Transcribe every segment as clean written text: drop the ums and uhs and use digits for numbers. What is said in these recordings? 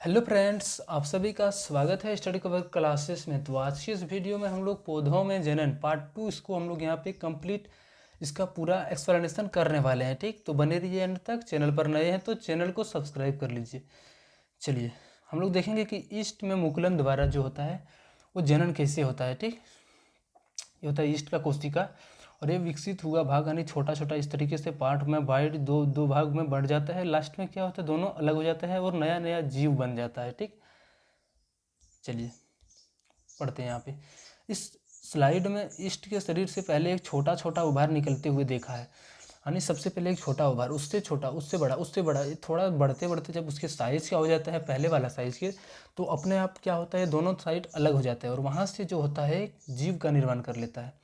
Hello friends, आप सभी का स्वागत है स्टडी कवर क्लासेस में। तो आज की इस वीडियो में हम लोग पौधों में जनन पार्ट 2 इसको हम लोग यहाँ पे कंप्लीट इसका पूरा एक्सप्लेनेशन करने वाले हैं। ठीक, तो बने रहिए एंड तक। चैनल पर नए हैं तो चैनल को सब्सक्राइब कर लीजिए। चलिए हम लोग देखेंगे कि ईस्ट में मुकुलन द्वारा जो होता है वो जनन कैसे होता है। ठीक, ये होता है ईस्ट का कोशिका और ये विकसित हुआ भाग यानी छोटा छोटा इस तरीके से पार्ट में बाइट दो दो भाग में बढ़ जाता है। लास्ट में क्या होता है, दोनों अलग हो जाता है और नया नया जीव बन जाता है। ठीक, चलिए पढ़ते हैं यहाँ पे। इस स्लाइड में ईस्ट के शरीर से पहले एक छोटा छोटा उभार निकलते हुए देखा है। यानी सबसे पहले एक छोटा उभार, उससे छोटा, उससे बड़ा, उससे बड़ा, ये थोड़ा बढ़ते बढ़ते जब उसके साइज़ क्या हो जाता है पहले वाला साइज़ के, तो अपने आप क्या होता है दोनों साइड अलग हो जाता है और वहाँ से जो होता है जीव का निर्माण कर लेता है।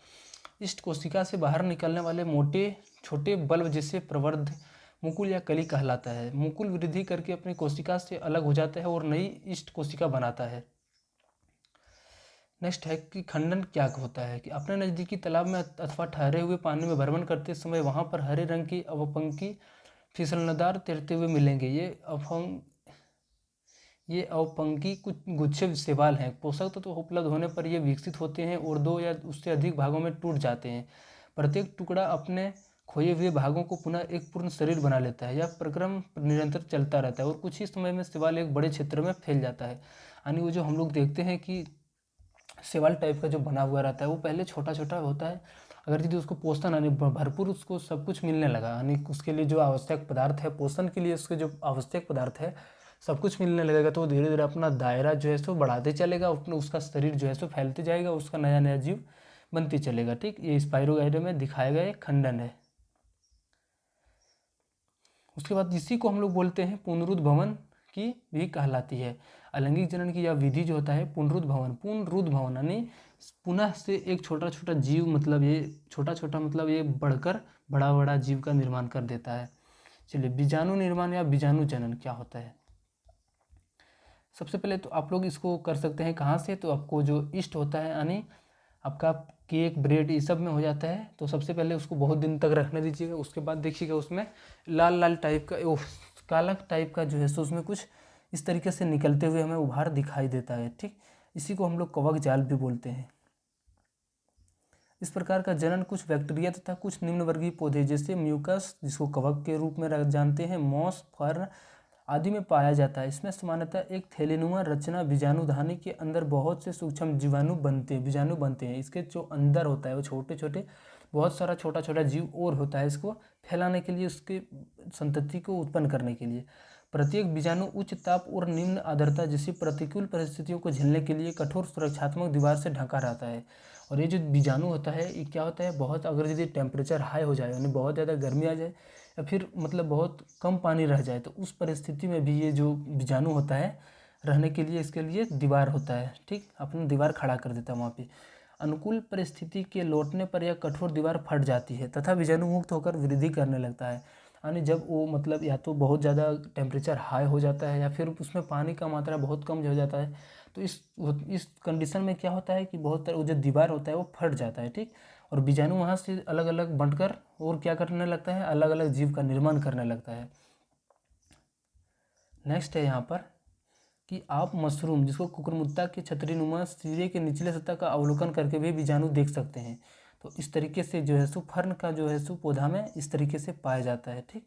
इस कोशिका से बाहर निकलने वाले मोटे छोटे बल्ब जिसे प्रवर्ध मुकुल या कली कहलाता है। मुकुल वृद्धि करके अपनी कोशिका से अलग हो जाता है और नई इष्ट कोशिका बनाता है। नेक्स्ट है कि खंडन क्या होता है कि अपने नज़दीकी तालाब में अथवा ठहरे हुए पानी में भ्रमण करते समय वहाँ पर हरे रंग की अवपंकी फिसलनदार तैरते हुए मिलेंगे। ये अवपंकी कुछ गुच्छे शैवाल हैं। पोषक तत्व उपलब्ध होने पर ये विकसित होते हैं और दो या उससे अधिक भागों में टूट जाते हैं। प्रत्येक टुकड़ा अपने खोए हुए भागों को पुनः एक पूर्ण शरीर बना लेता है। यह प्रक्रम निरंतर चलता रहता है और कुछ ही समय में शैवाल एक बड़े क्षेत्र में फैल जाता है। यानी वो जो हम लोग देखते हैं कि शैवाल टाइप का जो बना हुआ रहता है वो पहले छोटा छोटा होता है। अगर यदि उसको पोषण यानी भरपूर उसको सब कुछ मिलने लगा, यानी उसके लिए जो आवश्यक पदार्थ है, पोषण के लिए उसके जो आवश्यक पदार्थ है सब कुछ मिलने लगेगा, तो वो धीरे धीरे अपना दायरा जो है सो बढ़ाते चलेगा, अपना उसका शरीर जो है सो फैलते जाएगा, उसका नया नया जीव बनते चलेगा। ठीक, ये स्पाइरोगाइरा में दिखाया गया एक खंडन है। उसके बाद इसी को हम लोग बोलते हैं पुनरुद्ध भवन की भी कहलाती है। अलैंगिक जनन की यह विधि जो होता है पुनरुद्ध भवन यानी पुनः से एक छोटा छोटा जीव, मतलब ये छोटा छोटा मतलब ये बढ़कर बड़ा बड़ा जीव का निर्माण कर देता है। चलिए बीजाणु निर्माण या बीजाणु जनन क्या होता है। सबसे पहले तो आप लोग इसको कर सकते हैं कहाँ से, तो आपको जो ईस्ट होता है यानी आपका केक ब्रेड ये सब में हो जाता है, तो सबसे पहले उसको बहुत दिन तक रखने दीजिएगा। उसके बाद देखिएगा उसमें लाल लाल टाइप का काला टाइप का जो है सो उसमें कुछ इस तरीके से निकलते हुए हमें उभार दिखाई देता है। ठीक, इसी को हम लोग कवक जाल भी बोलते हैं। इस प्रकार का जनन कुछ बैक्टीरिया तथा कुछ निम्न वर्गीय पौधे जैसे म्यूकस, जिसको कवक के रूप में जानते हैं, मॉस, फर्न आदि में पाया जाता है। इसमें सामान्यतः एक थैलेनुमा रचना बीजाणुधानी के अंदर बहुत से सूक्ष्म बीजाणु बनते हैं। इसके जो अंदर होता है वो छोटे छोटे बहुत सारा छोटा छोटा जीव और होता है, इसको फैलाने के लिए, उसके संतति को उत्पन्न करने के लिए। प्रत्येक बीजाणु उच्च ताप और निम्न आर्द्रता जैसी प्रतिकूल परिस्थितियों को झेलने के लिए कठोर सुरक्षात्मक दीवार से ढका रहता है। और ये जो बीजाणु होता है ये क्या होता है, बहुत अगर यदि टेम्परेचर हाई हो जाए यानी बहुत ज़्यादा गर्मी आ जाए या फिर मतलब बहुत कम पानी रह जाए, तो उस परिस्थिति में भी ये जो बीजाणु होता है रहने के लिए इसके लिए दीवार होता है। ठीक, अपना दीवार खड़ा कर देता है वहाँ पे। अनुकूल परिस्थिति के लौटने पर यह कठोर दीवार फट जाती है तथा बीजाणु मुक्त होकर वृद्धि करने लगता है। यानी जब वो मतलब या तो बहुत ज़्यादा टेम्परेचर हाई हो जाता है या फिर उसमें पानी का मात्रा बहुत कम हो जाता है, तो इस कंडीशन में क्या होता है कि बहुत वो जो दीवार होता है वो फट जाता है। ठीक, और बीजाणु वहाँ से अलग अलग बंटकर और क्या करने लगता है, अलग अलग जीव का निर्माण करने लगता है। नेक्स्ट है यहाँ पर कि आप मशरूम, जिसको कुकुरमुत्ता के छतरीनुमा सिरे के निचले सतह का अवलोकन करके भी बीजाणु देख सकते हैं। तो इस तरीके से जो है सो फर्न का जो है सो पौधा में इस तरीके से पाया जाता है। ठीक,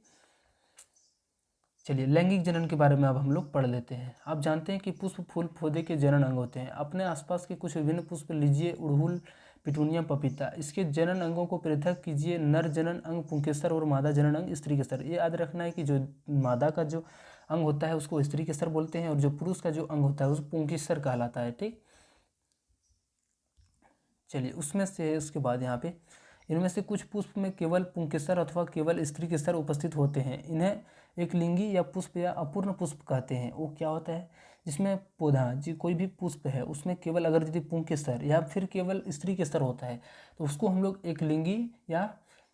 चलिए लैंगिक जनन के बारे में अब हम लोग पढ़ लेते हैं। आप जानते हैं कि पुष्प फूल पौधे के जनन अंग होते हैं। अपने आसपास के कुछ विभिन्न पुष्प लीजिए, उड़हुल, पिटूनिया, पपीता। इसके जनन अंगों को पृथक कीजिए। नर जनन अंग पुंकेसर और मादा जनन अंग स्त्री केसर। ये याद रखना है कि जो मादा का जो अंग होता है उसको स्त्री केसर बोलते हैं और जो पुरुष का जो अंग होता है उसको पुंकेसर कहलाता है। ठीक, चलिए उसमें से उसके बाद यहाँ पे इनमें से कुछ पुष्प में केवल पुंकेसर अथवा केवल स्त्री केसर उपस्थित होते हैं। इन्हें एक लिंगी या पुष्प या अपूर्ण पुष्प कहते हैं। वो क्या होता है, जिसमें पौधा जी कोई भी पुष्प है उसमें केवल अगर यदि पुंकेसर या फिर केवल स्त्री केसर होता है तो उसको हम लोग एक लिंगी या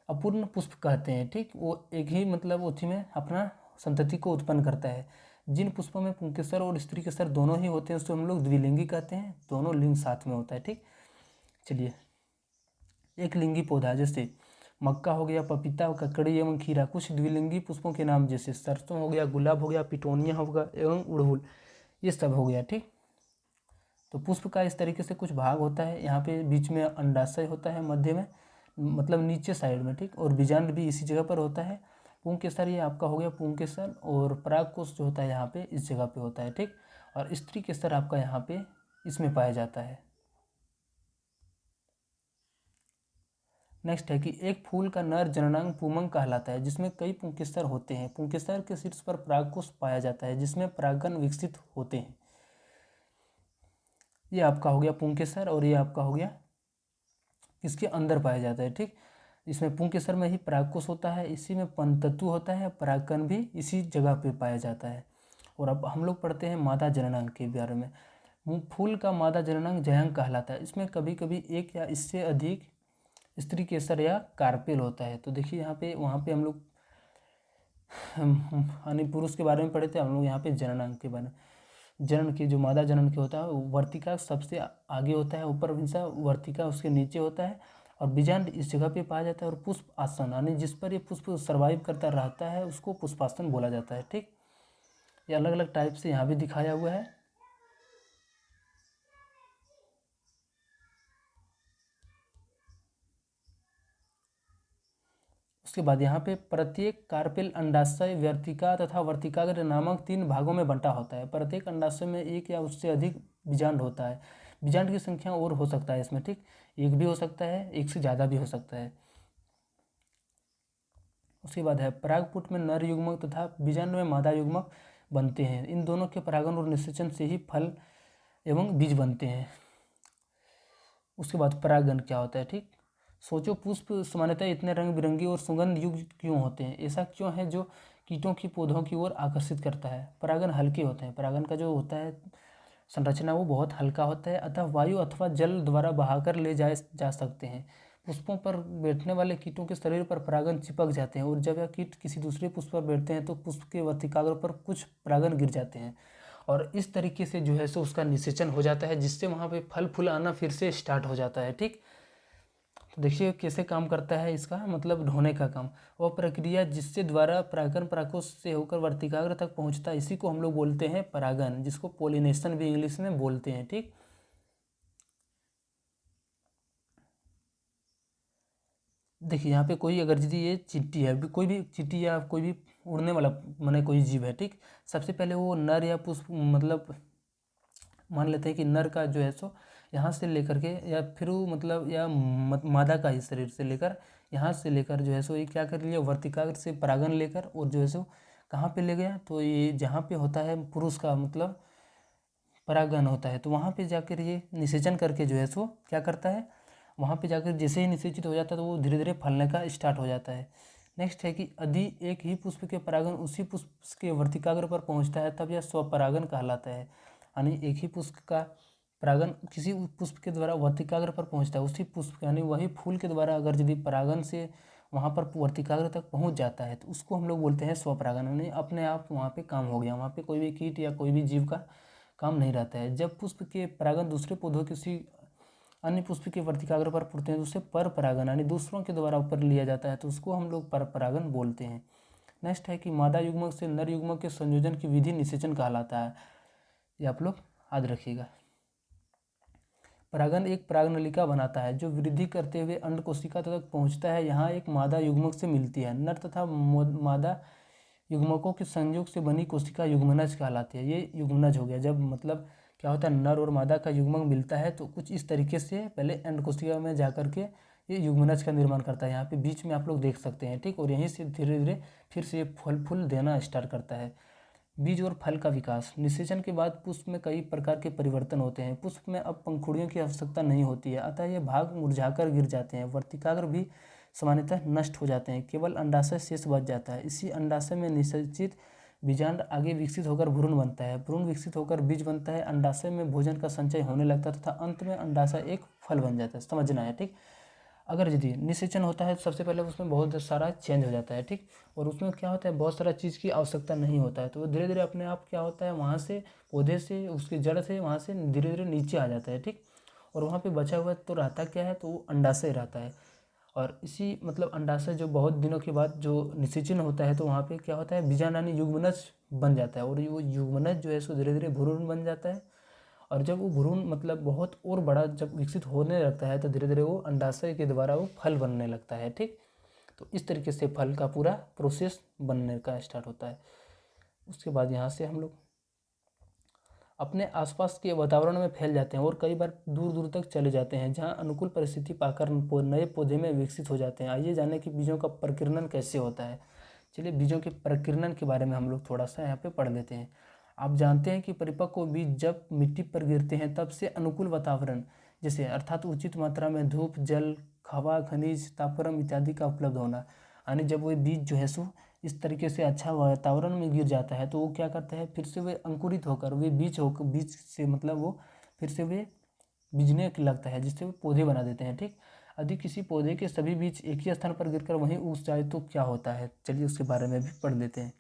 अपूर्ण पुष्प कहते हैं। ठीक, वो एक ही मतलब उसी में अपना संतति को उत्पन्न करता है। जिन पुष्पों में पुंकेसर और स्त्री केसर दोनों ही होते हैं उसको हम लोग द्विलिंगी कहते हैं, दोनों लिंग साथ में होता है। ठीक, चलिए एक लिंगी पौधा जैसे मक्का हो गया, पपीता, ककड़ी एवं खीरा। कुछ द्विलिंगी पुष्पों के नाम जैसे सरसों हो गया, गुलाब हो गया, पिटोनिया होगा एवं उड़हुल। ये सब हो गया। ठीक, तो पुष्प का इस तरीके से कुछ भाग होता है। यहाँ पे बीच में अंडाशय होता है, मध्य में मतलब नीचे साइड में। ठीक, और बीजांड भी इसी जगह पर होता है। पुंकेसर ये आपका हो गया पुंकेसर, और परागकोश जो होता है यहाँ पे इस जगह पे होता है। ठीक, और स्त्री केसर आपका यहाँ पे इसमें पाया जाता है। नेक्स्ट है कि एक फूल का नर जननांग पुंमंग कहलाता है जिसमें कई पुंकेसर होते हैं। पुंकेसर के शीर्ष पर परागकोश पाया जाता है जिसमें परागकण विकसित होते हैं। ये आपका हो गया पुंकेसर, और ये आपका हो गया इसके अंदर पाया जाता है। ठीक, इसमें पुंकेसर में ही परागकोश होता है, इसी में पंतत्व होता है, परागकण भी इसी जगह पे पाया जाता है। और अब हम लोग पढ़ते हैं मादा जननांग के बारे में। फूल का मादा जननांग जयांग कहलाता है। इसमें कभी कभी एक या इससे अधिक स्त्री केसर या कार्पेल होता है। तो देखिए यहाँ पे, वहाँ पे हम लोग यानी पुरुष के बारे में पढ़े थे, हम लोग यहाँ पे जननांग के बारे में। जनन के जो मादा जनन के होता है वर्तिका सबसे आगे होता है, ऊपर हिस्सा वर्तिका उसके नीचे होता है, और बीजांड इस जगह पे पाया जाता है। और पुष्प आसन यानी जिस पर ये पुष्प सर्वाइव करता रहता है उसको पुष्पासन बोला जाता है। ठीक, ये अलग अलग टाइप से यहाँ भी दिखाया हुआ है। उसके बाद यहाँ पे प्रत्येक कार्पेल अंडाशय, वर्तिका तथा वर्तिकाग्र नामक 3 भागों में बंटा होता है। प्रत्येक अंडाशय में एक या उससे अधिक बीजांड होता है। बीजांड की संख्या और हो सकता है इसमें। ठीक, एक भी हो सकता है, एक से ज़्यादा भी हो सकता है। उसके बाद है परागपुट में नर युग्मक तथा बीजांड में मादा युग्मक बनते हैं। इन दोनों के परागन और निषेचन से ही फल एवं बीज बनते हैं। उसके बाद परागन क्या होता है। ठीक, सोचो पुष्प सामान्यतः इतने रंग बिरंगी और सुगंध युक्त क्यों होते हैं? ऐसा क्यों है जो कीटों की पौधों की ओर आकर्षित करता है? परागन हल्के होते हैं। परागन का जो होता है संरचना वो बहुत हल्का होता है, अतः वायु अथवा जल द्वारा बहाकर ले जाए जा सकते हैं। पुष्पों पर बैठने वाले कीटों के शरीर पर परागन चिपक जाते हैं, और जब यह कीट किसी दूसरे पुष्प पर बैठते हैं तो पुष्प के वर्तिकाग्र पर कुछ परागन गिर जाते हैं, और इस तरीके से जो है सो उसका निषेचन हो जाता है, जिससे वहाँ पे फल फूल आना फिर से स्टार्ट हो जाता है। ठीक, तो देखिए कैसे काम करता है इसका मतलब ढोने का काम। वह प्रक्रिया जिससे द्वारा परागन परागकोश से होकर वर्तिकाग्र तक पहुंचता है, इसी को हम लोग बोलते हैं परागन, जिसको पोलिनेशन भी इंग्लिश में बोलते हैं। ठीक, देखिए यहाँ पे कोई अगर यदि ये चींटी है, कोई भी चींटी या कोई भी उड़ने वाला माने कोई जीव है। ठीक, सबसे पहले वो नर या पुष्प मतलब मान लेते हैं कि नर का जो है सो यहाँ से लेकर के या फिर वो मतलब या मादा का ही शरीर से लेकर यहाँ से लेकर जो है सो ये क्या कर लिया, वर्तिकाग्र से परागन लेकर और जो है सो कहाँ पे ले गया, तो ये जहाँ पे होता है पुरुष का मतलब परागन होता है, तो वहाँ पे जाकर ये निषेचन करके जो है सो क्या करता है, वहाँ पे जाकर जैसे ही निषेचित हो जाता है तो वो धीरे धीरे फलने का स्टार्ट हो जाता है। नेक्स्ट है कि यदि एक ही पुष्प के परागन उसी पुष्प के वर्तिकाग्र पर पहुँचता है तब यह स्वपरागन कहलाता है। यानी एक ही पुष्प का परागन किसी पुष्प के द्वारा वर्तिकाग्र पर पहुंचता है, उसी पुष्प यानी वही फूल के द्वारा अगर यदि परागन से वहाँ पर वर्तिकाग्र तक पहुंच जाता है तो उसको हम लोग बोलते हैं स्वपरागन, यानी अपने आप वहाँ पे काम हो गया, वहाँ पे कोई भी कीट या कोई भी जीव का काम नहीं रहता है। जब पुष्प के परागन दूसरे पौधों किसी अन्य पुष्प के वर्तिकाग्र पर पड़ते हैं तो उसे पर परागन यानी दूसरों के द्वारा ऊपर लिया जाता है, तो उसको हम लोग पर परागन बोलते हैं। नेक्स्ट है कि मादा युग्मक से नर युग्मक के संयोजन की विधि निषेचन कहलाता है। ये आप लोग याद रखिएगा। परागन एक परागनलिका बनाता है जो वृद्धि करते हुए अंड कोशिका तक पहुंचता है। यहाँ एक मादा युग्मक से मिलती है। नर तथा मादा युग्मकों के संयोग से बनी कोशिका युग्मनज कहलाती है। ये युग्मनज हो गया। जब मतलब क्या होता है, नर और मादा का युग्मक मिलता है तो कुछ इस तरीके से पहले अंड कोशिका में जाकर के ये युग्मनज का निर्माण करता है। यहाँ पे बीच में आप लोग देख सकते हैं। ठीक, और यहीं से धीरे धीरे फिर से फल फूल देना स्टार्ट करता है। बीज और फल का विकास। निषेचन के बाद पुष्प में कई प्रकार के परिवर्तन होते हैं। पुष्प में अब पंखुड़ियों की आवश्यकता नहीं होती है, अतः ये भाग मुरझाकर गिर जाते हैं। वर्तिकाग्र भी सामान्यतः नष्ट हो जाते हैं, केवल अंडाशय शेष बच जाता है। इसी अंडाशय में निषेचित बीजांड आगे विकसित होकर भ्रूण बनता है। भ्रूण विकसित होकर बीज बनता है। अंडाशय में भोजन का संचय होने लगता है तथा अंत में अंडाशय एक फल बन जाता है। समझना है। ठीक, अगर यदि निषेचन होता है तो सबसे पहले उसमें बहुत सारा चेंज हो जाता है। ठीक, और उसमें क्या होता है, बहुत सारा चीज़ की आवश्यकता नहीं होता है, तो वो धीरे धीरे अपने आप क्या होता है, वहाँ से पौधे से उसकी जड़ से वहाँ से धीरे धीरे नीचे आ जाता है। ठीक, और वहाँ पे बचा हुआ तो रहता क्या है, तो वो अंडाशय रहता है। और इसी मतलब अंडाशय जो बहुत दिनों के बाद जो निषेचन होता है तो वहाँ पे क्या होता है, बीजांड यानी युग्मनज बन जाता है और वो युग्मनज जो है सो धीरे धीरे भ्रूण बन जाता है। और जब वो भ्रूण मतलब बहुत और बड़ा जब विकसित होने लगता है तो धीरे धीरे वो अंडाशय के द्वारा वो फल बनने लगता है। ठीक, तो इस तरीके से फल का पूरा प्रोसेस बनने का स्टार्ट होता है। उसके बाद यहाँ से हम लोग अपने आसपास के वातावरण में फैल जाते हैं और कई बार दूर दूर तक चले जाते हैं, जहाँ अनुकूल परिस्थिति पाकर नए पौधे में विकसित हो जाते हैं। आइए जानें कि बीजों का प्रकीर्णन कैसे होता है। चलिए बीजों के प्रकीर्णन के बारे में हम लोग थोड़ा सा यहाँ पे पढ़ लेते हैं। आप जानते हैं कि परिपक्व बीज जब मिट्टी पर गिरते हैं तब से अनुकूल वातावरण जैसे अर्थात उचित मात्रा में धूप, जल, हवा, खनिज, तापक्रम इत्यादि का उपलब्ध होना, यानी जब वो बीज जो है सो इस तरीके से अच्छा वातावरण में गिर जाता है तो वो क्या करता है, फिर से वे अंकुरित होकर वे बीज से मतलब वो फिर से वे बीजने लगता है, जिससे वो पौधे बना देते हैं। ठीक, यदि किसी पौधे के सभी बीज एक ही स्थान पर गिरकर वहीं उग जाए तो क्या होता है, चलिए उसके बारे में भी पढ़ लेते हैं।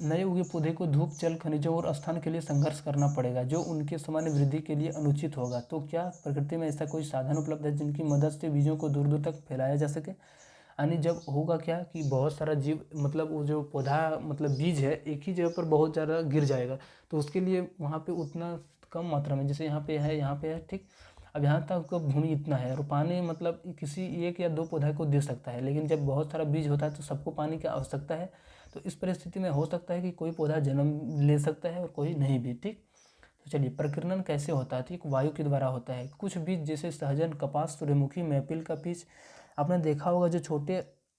नए उगे पौधे को धूप, जल, खनिजों और स्थान के लिए संघर्ष करना पड़ेगा जो उनके सामान्य वृद्धि के लिए अनुचित होगा। तो क्या प्रकृति में ऐसा कोई साधन उपलब्ध है जिनकी मदद से बीजों को दूर दूर तक फैलाया जा सके? यानी जब होगा क्या कि बहुत सारा जीव मतलब वो जो पौधा मतलब बीज है एक ही जगह पर बहुत ज़्यादा गिर जाएगा, तो उसके लिए वहाँ पे उतना कम मात्रा में, जैसे यहाँ पे है ठीक, अब यहाँ तक का भूमि इतना है और पानी मतलब किसी एक या दो पौधा को दे सकता है, लेकिन जब बहुत सारा बीज होता है तो सबको पानी की आवश्यकता है। तो इस परिस्थिति में हो सकता है कि कोई पौधा जन्म ले सकता है और कोई नहीं भी। ठीक, तो चलिए प्रकीर्णन कैसे होता है। ठीक, वायु के द्वारा होता है। कुछ बीज जैसे सहजन, कपास, सूर्यमुखी, मैपिल का बीज आपने देखा होगा जो छोटे,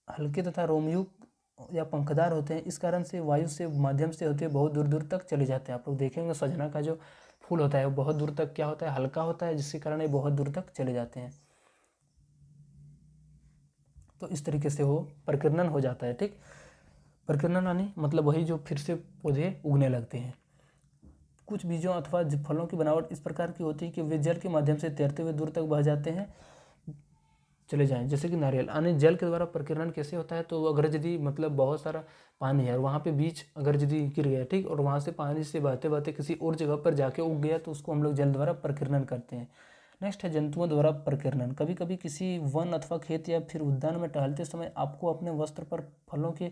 हल्के तथा रोमयुक्त या पंखदार होते हैं, इस कारण से वायु से माध्यम से होते हैं बहुत दूर दूर तक चले जाते हैं। आप लोग देखेंगे सजना का जो फूल होता है वो बहुत दूर तक क्या होता है, हल्का होता है, जिसके कारण ये बहुत दूर तक चले जाते हैं। तो इस तरीके से वो प्रकीर्णन हो जाता है। ठीक, प्रकीर्णन यानी मतलब वही जो फिर से पौधे उगने लगते हैं। कुछ बीजों अथवा फलों की बनावट इस प्रकार की होती है कि वे जल के माध्यम से तैरते हुए दूर तक बह जाते हैं, चले जाएं, जैसे कि नारियल। यानी जल के द्वारा प्रकीर्णन कैसे होता है, तो अगर यदि मतलब बहुत सारा पानी है और वहाँ पे बीज अगर यदि गिर गया, ठीक, और वहाँ से पानी से बहते बहते किसी और जगह पर जाके उग गया तो उसको हम लोग जल द्वारा प्रकीर्णन करते हैं। नेक्स्ट है जंतुओं द्वारा प्रकीर्णन। कभी कभी किसी वन अथवा खेत या फिर उद्यान में टहलते समय आपको अपने वस्त्र पर फलों के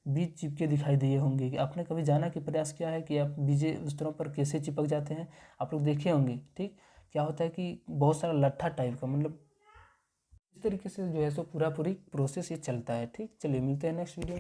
बीज चिपके दिखाई दिए होंगे। कि आपने कभी जाना कि प्रयास किया है कि आप बीजे वस्त्रों पर कैसे चिपक जाते हैं, आप लोग देखे होंगे। ठीक, क्या होता है कि बहुत सारा लट्ठा टाइप का मतलब इस तरीके से जो है सो पूरी प्रोसेस ये चलता है। ठीक, चलिए मिलते हैं नेक्स्ट वीडियो में।